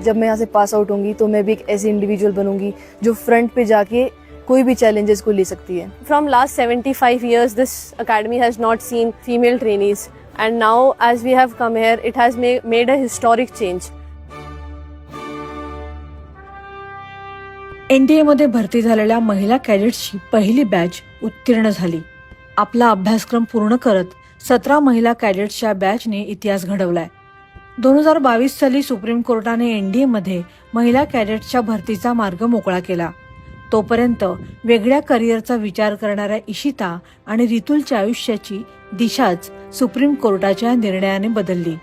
जब मैं यहाँ से पास आउट होंगी तो मैं भी एक ऐसी इंडिविजुअल बनूंगी जो फ्रंट पे जाके कोई भी चैलेंजेस को ले सकती है। From last 75 years, this academy has not seen female trainees, and now as we have come here, it has made a historic change. NDA मध्ये भरती झालेल्या महिला कॅडेट्सची पहिली बॅच उत्तीर्ण झाली. आपला अभ्यासक्रम पूर्ण करत 17 महिला कॅडेट्सच्या बॅचने इतिहास घडवलाय. 2022 साली सुप्रीम कोर्टाने NDA मध्ये महिला कॅडेट्सच्या भरतीचा मार्ग मोकळा केला. तोपर्यंत वेगळ्या करिअरचा विचार करणाऱ्या इशिता आणि रितुलच्या आयुष्याची दिशाच सुप्रीम कोर्टाच्या निर्णयाने बदलली.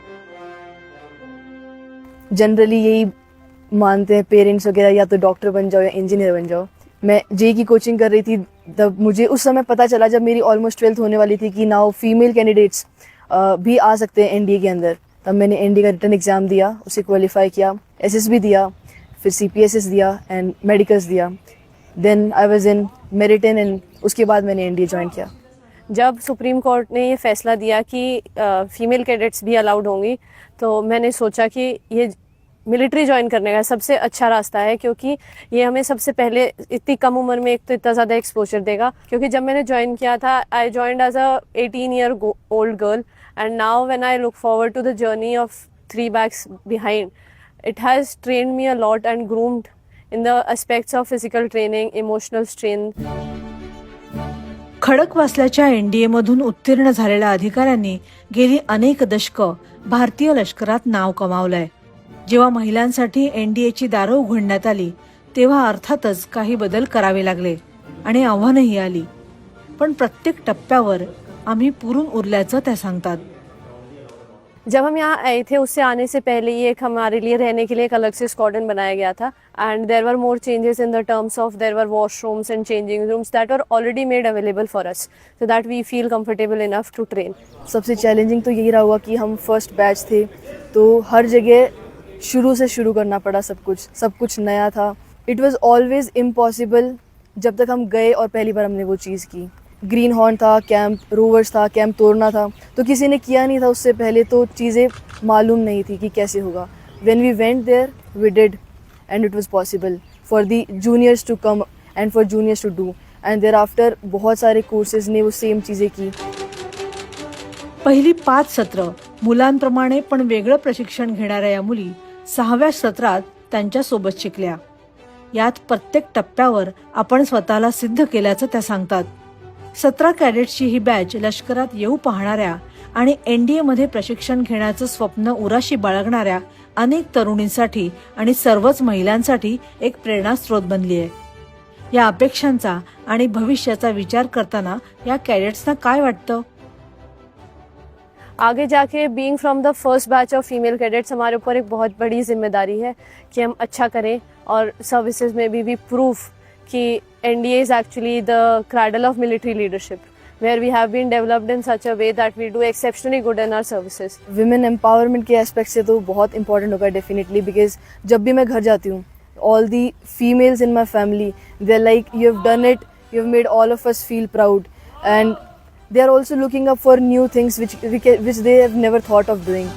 जनरली यही मानते हैं पेरेंट्स वगैरह, या तो डॉक्टर बन जाओ या इंजीनियर बन जाओ. मैं जेई की कोचिंग कर रही थी तब मुझे उस समय पता चला, जब मेरी ऑलमोस्ट 12th होने वाली थी, कि नाउ फीमेल कैंडिडेट्स भी आ सकते हैं NDA के अंदर. तब मैंने NDA का रिटर्न एग्जाम दिया, उसे क्वालिफाई किया, SSB दिया, फिर CPSS दिया एंड मेडिकल्स दिया. देन आई वाज इन मेरिटन एंड उसके बाद मैंने NDA ज्वाइन किया. जब सुप्रीम कोर्ट ने ये फैसला दिया कि फीमेल कैडेट्स भी अलाउड होंगी, तो मैंने सोचा कि ये मिलिट्री ज्वाइन करने का सबसे अच्छा रास्ता है, क्योंकि ये हमें सबसे पहले इतनी कम उम्र में एक तो इतना ज़्यादा एक्सपोजर देगा. क्योंकि जब मैंने ज्वाइन किया था, I joined as a 18-year-old girl, and now when I look forward to the journey of 3 bags behind, it has trained me a lot and groomed in the aspects of physical training, emotional strength. खडकवासल्याच्या NDA मधून उत्तीर्ण झालेल्या अधिकाऱ्यांनी गेली अनेक दशकं भारतीय लष्करात नाव कमावलंय. जेव्हा महिलांसाठी NDAची दारं उघडण्यात आली, तेव्हा अर्थातच काही बदल करावे लागले आणि आव्हानंही आली. पण प्रत्येक टप्प्यावर आम्ही पुरून उरल्याचं त्या सांगतात. जब हम यहाँ आए थे, उससे आने से पहले ही एक हमारे लिए रहने के लिए एक अलग से स्क्वाड्रन बनाया गया था, and there were more changes in the terms of there were washrooms and changing rooms that are already made available for us, so that we feel comfortable enough to train. सबसे challenging तो यही रहा हुआ कि हम first batch थे, तो हर जगह शुरू से शुरू करना पड़ा. सब कुछ नया था. इट वॉज ऑलवेज इम्पॉसिबल जब तक हम गए और पहली बार हमने वो चीज़ की. ग्रीन हॉर्न था, कैंप रोवर्स था, कैंप तोड़ना था, तो किसी ने किया नहीं था उससे पहले, तो चीज़ें मालूम नहीं थी कि कैसे होगा. When we went there we did, and it was possible for the juniors to come and for juniors to do, and देयर आफ्टर बहुत सारे कोर्सेज ने वो सेम चीज़ें की. पहिली 5 सत्र मुलांप्रमाणे पण वेगळं प्रशिक्षण घेणाऱ्या या मुली 6व्या सत्रात त्यांच्यासोबत शिकल्या. यात प्रत्येक टप्प्यावर आपण स्वतःला सिद्ध केल्याचं त्या सांगतात. 17 कॅडेट्सची ही बॅच लष्करात येऊ पाहणाऱ्या आणि NDA मध्ये प्रशिक्षण घेण्याचं स्वप्न उराशी बाळगणाऱ्या अनेक तरुणींसाठी आणि सर्वच महिलांसाठी एक प्रेरणास्रोत बनली आहे. या अपेक्षांचा आणि भविष्याचा विचार करताना या कॅडेट्सना काय वाटतं? आगे जाके being from the first batch of female cadets, हमारे ऊपर एक बहुत बड़ी जिम्मेदारी है कि हम अच्छा करें और सर्विसेज में भी प्रूफ कि NDA is actually the cradle of military leadership, where we have been developed in such a way that we do exceptionally good in our services. Women empowerment के एस्पेक्ट से तो बहुत इंपॉर्टेंट होगा definitely, because जब भी मैं घर जाती हूँ, all the females in my family, they are like, you have done it, you have made all of us feel proud, and they are also looking up for new things which they have never thought of doing.